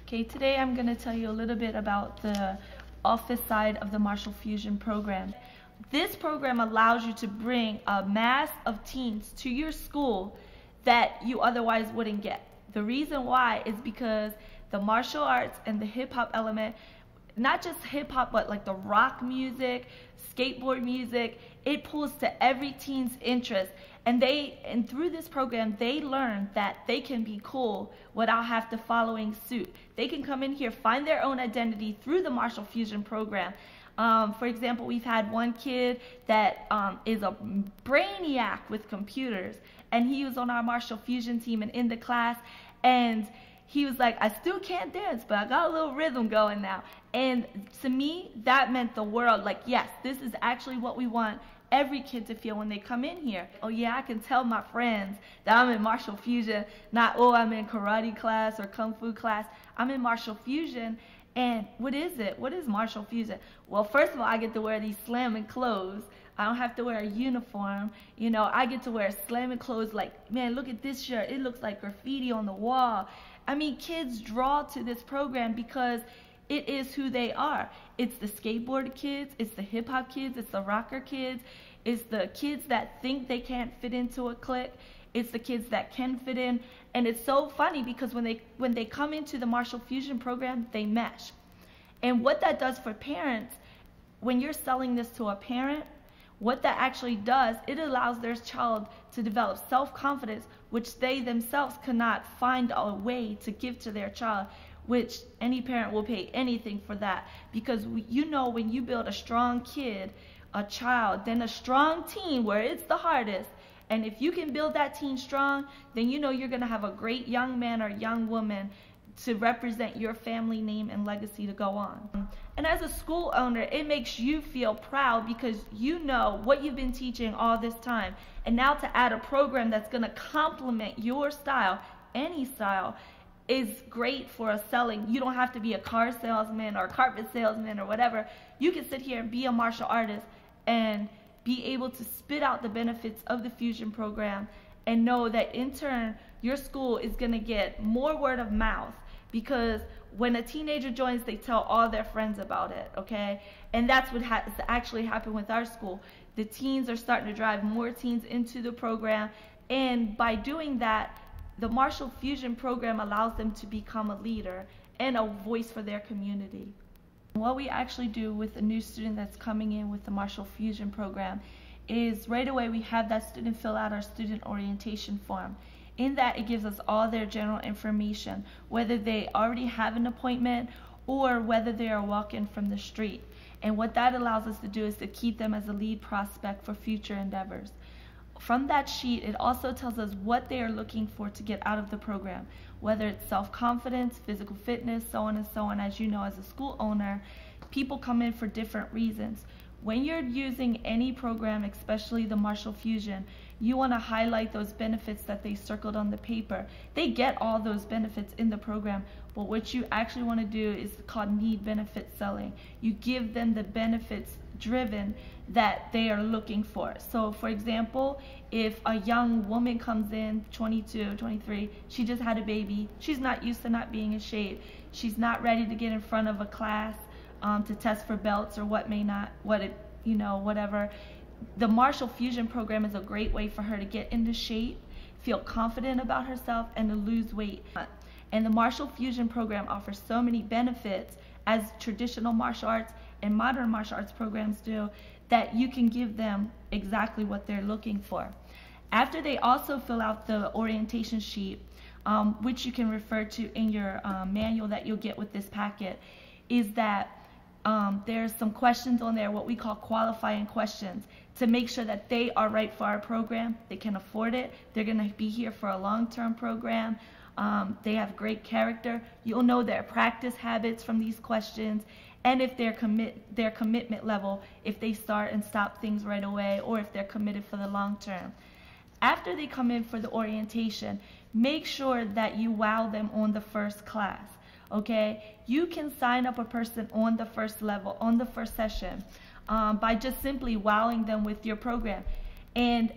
Okay, today I'm going to tell you a little bit about the office side of the Martial Fusion program. This program allows you to bring a mass of teens to your school that you otherwise wouldn't get. The reason why is because the martial arts and the hip-hop element, not just hip-hop, but like the rock music, skateboard music, it pulls to every teen's interest. And through this program, they learn that they can be cool without have to following suit. They can come in here, find their own identity through the Martial Fusion program. For example, we've had one kid that is a brainiac with computers, and he was on our Martial Fusion team and in the class, and he was like, I still can't dance, but I got a little rhythm going now. And to me, that meant the world. Like, yes, this is actually what we want every kid to feel when they come in here. Oh yeah, I can tell my friends that I'm in Martial Fusion, not, oh, I'm in karate class or kung fu class. I'm in Martial Fusion. And what is it? What is Martial Fusion? Well, first of all, I get to wear these slamming clothes. I don't have to wear a uniform. You know, I get to wear slamming clothes like, man, look at this shirt. It looks like graffiti on the wall. I mean, kids draw to this program because it is who they are. It's the skateboard kids, it's the hip hop kids, it's the rocker kids, it's the kids that think they can't fit into a clique, it's the kids that can fit in. And it's so funny because when they come into the Martial Fusion program, they mesh. And what that does for parents, when you're selling this to a parent, what that actually does, it allows their child to develop self-confidence, which they themselves cannot find a way to give to their child, which any parent will pay anything for that. Because you know, when you build a strong kid, a child, then a strong teen where it's the hardest, and if you can build that teen strong, then you know you're going to have a great young man or young woman to represent your family name and legacy to go on. And as a school owner, it makes you feel proud because you know what you've been teaching all this time. And now to add a program that's going to complement your style, any style, is great for a selling. You don't have to be a car salesman or a carpet salesman or whatever. You can sit here and be a martial artist and be able to spit out the benefits of the Fusion program and know that in turn your school is going to get more word of mouth, because when a teenager joins, they tell all their friends about it, okay? And that's what has actually happened with our school. The teens are starting to drive more teens into the program, and by doing that, the Martial Fusion program allows them to become a leader and a voice for their community. What we actually do with a new student that's coming in with the Martial Fusion program is right away we have that student fill out our student orientation form. In that, it gives us all their general information, whether they already have an appointment or whether they are walking from the street. And what that allows us to do is to keep them as a lead prospect for future endeavors. From that sheet, it also tells us what they are looking for to get out of the program, whether it's self-confidence, physical fitness, so on and so on. As you know, as a school owner, people come in for different reasons. When you're using any program, especially the Martial Fusion, you want to highlight those benefits that they circled on the paper. They get all those benefits in the program, but what you actually want to do is called need benefit selling. You give them the benefits driven that they are looking for. So for example, if a young woman comes in, 22, 23, she just had a baby, she's not used to not being in shape, she's not ready to get in front of a class to test for belts or whatever. The Martial Fusion program is a great way for her to get into shape, feel confident about herself, and to lose weight. And the Martial Fusion program offers so many benefits, as traditional martial arts and modern martial arts programs do, that you can give them exactly what they're looking for. After they also fill out the orientation sheet, which you can refer to in your manual that you'll get with this packet, is that there's some questions on there, what we call qualifying questions, to make sure that they are right for our program, they can afford it, they're going to be here for a long-term program, they have great character. You'll know their practice habits from these questions, and if their commitment level, if they start and stop things right away, or if they're committed for the long term. After they come in for the orientation, make sure that you wow them on the first class. Okay, you can sign up a person on the first level, on the first session, by just simply wowing them with your program. And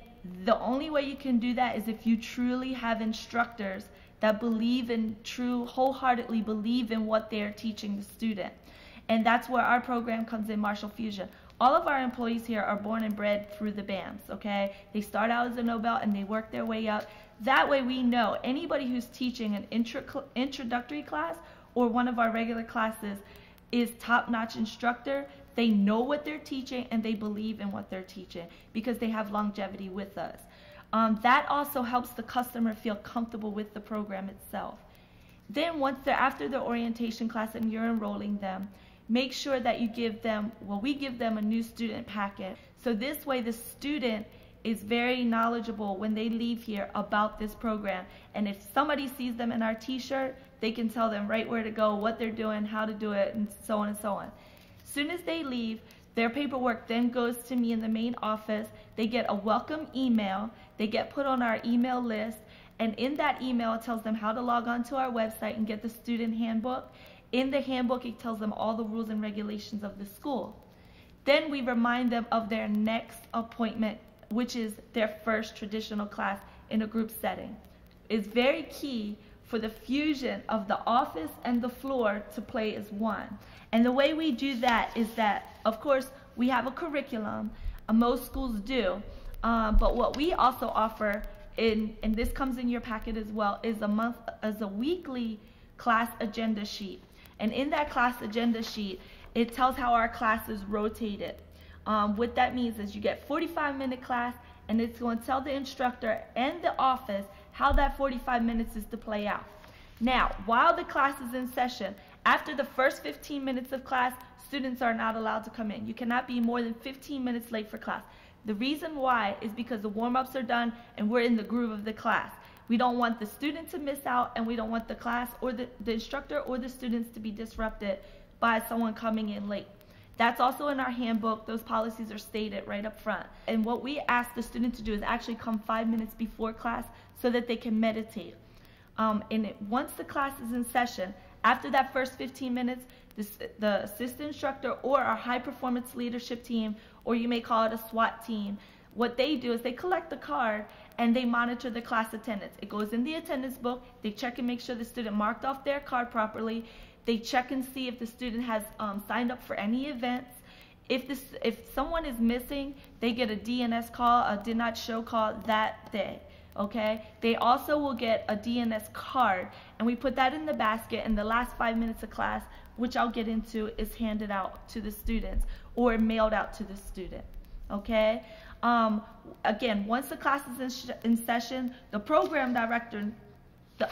the only way you can do that is if you truly have instructors that believe in wholeheartedly believe in what they're teaching the student. And that's where our program comes in, Martial Fusion. All of our employees here are born and bred through the BAMs, okay? They start out as a no belt and they work their way up. That way we know anybody who's teaching an introductory class or one of our regular classes is top-notch instructor. They know what they're teaching and they believe in what they're teaching because they have longevity with us. That also helps the customer feel comfortable with the program itself. Then once they're after the orientation class and you're enrolling them, make sure that you give them, we give them a new student packet. So this way the student is very knowledgeable when they leave here about this program. And if somebody sees them in our t-shirt, they can tell them right where to go, what they're doing, how to do it, and so on and so on. As soon as they leave, their paperwork then goes to me in the main office. They get a welcome email. They get put on our email list. And in that email, it tells them how to log on to our website and get the student handbook. In the handbook, it tells them all the rules and regulations of the school. Then we remind them of their next appointment, which is their first traditional class in a group setting. It's very key for the fusion of the office and the floor to play as one. And the way we do that is that, of course, we have a curriculum. Most schools do. But what we also offer, and this comes in your packet as well, is a weekly class agenda sheet. And in that class agenda sheet, it tells how our class is rotated. What that means is you get 45-minute class, and it's going to tell the instructor and the office how that 45 minutes is to play out. Now, while the class is in session, after the first 15 minutes of class, students are not allowed to come in. You cannot be more than 15 minutes late for class. The reason why is because the warm-ups are done and we're in the groove of the class. We don't want the student to miss out, and we don't want the class or the instructor or the students to be disrupted by someone coming in late. That's also in our handbook. Those policies are stated right up front. And what we ask the student to do is actually come 5 minutes before class so that they can meditate. Once the class is in session, after that first 15 minutes, the assistant instructor or our high performance leadership team, or you may call it a SWAT team, what they do is they collect the card and they monitor the class attendance. It goes in the attendance book. They check and make sure the student marked off their card properly. They check and see if the student has signed up for any events. If someone is missing, they get a DNS call, a did not show call that day. Okay? They also will get a DNS card, and we put that in the basket, and the last 5 minutes of class, which I'll get into, is handed out to the students or mailed out to the student. Okay? Again, once the class is in session, the program director,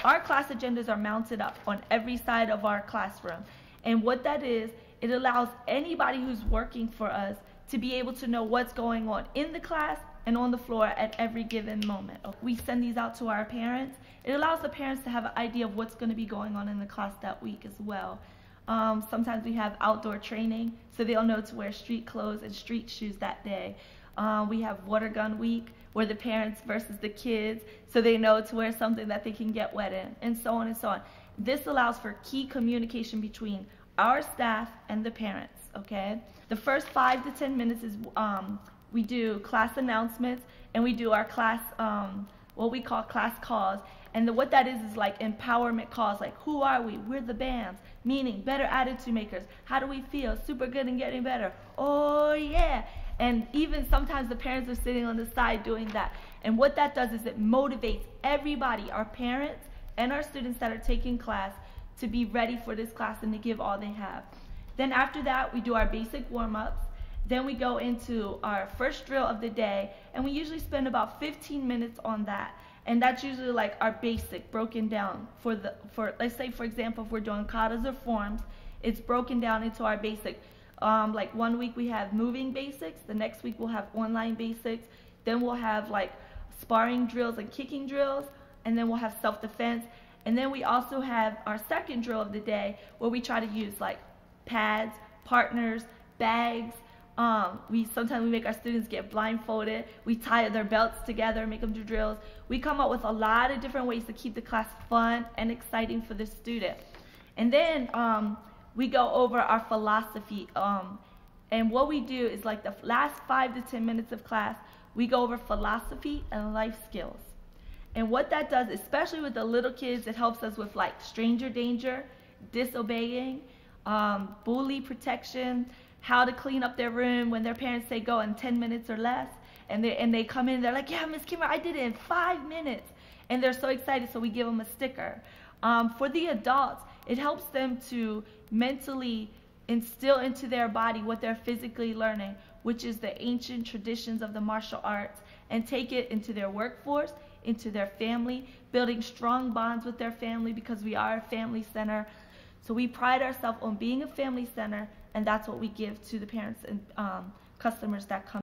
our class agendas are mounted up on every side of our classroom. And what that is, it allows anybody who's working for us to be able to know what's going on in the class and on the floor at every given moment. We send these out to our parents. It allows the parents to have an idea of what's going to be going on in the class that week as well. Sometimes we have outdoor training, so they'll know to wear street clothes and street shoes that day. We have water gun week, where the parents versus the kids, so they know to wear something that they can get wet in, and so on and so on. This allows for key communication between our staff and the parents, okay? The first 5 to 10 minutes is we do class announcements, and we do our class, what we call class calls. And what that is like empowerment calls, like who are we? We're the BAMs, meaning better attitude makers. How do we feel? Super good and getting better. Oh yeah. And even sometimes the parents are sitting on the side doing that. And what that does is it motivates everybody, our parents and our students that are taking class, to be ready for this class and to give all they have. Then after that, we do our basic warm-ups. Then we go into our first drill of the day, and we usually spend about 15 minutes on that. And that's usually like our basic broken down for let's say, for example, if we're doing katas or forms, it's broken down into our basic. Like 1 week we have moving basics, the next week we'll have online basics, then we'll have like sparring drills and kicking drills, and then we'll have self-defense. And then we also have our second drill of the day, where we try to use like pads, partners, bags. Sometimes we make our students get blindfolded. We tie their belts together, make them do drills. We come up with a lot of different ways to keep the class fun and exciting for the student. And then we go over our philosophy. And what we do is like the last 5 to 10 minutes of class, we go over philosophy and life skills. And what that does, especially with the little kids, it helps us with like stranger danger, disobeying, bully protection, how to clean up their room when their parents say go in 10 minutes or less. And they come in, they're like, yeah, Miss Kimmer, I did it in 5 minutes. And they're so excited, so we give them a sticker. For the adults, it helps them to mentally instill into their body what they're physically learning, which is the ancient traditions of the martial arts, and take it into their workforce, into their family, building strong bonds with their family, because we are a family center. So we pride ourselves on being a family center, and that's what we give to the parents and customers that come.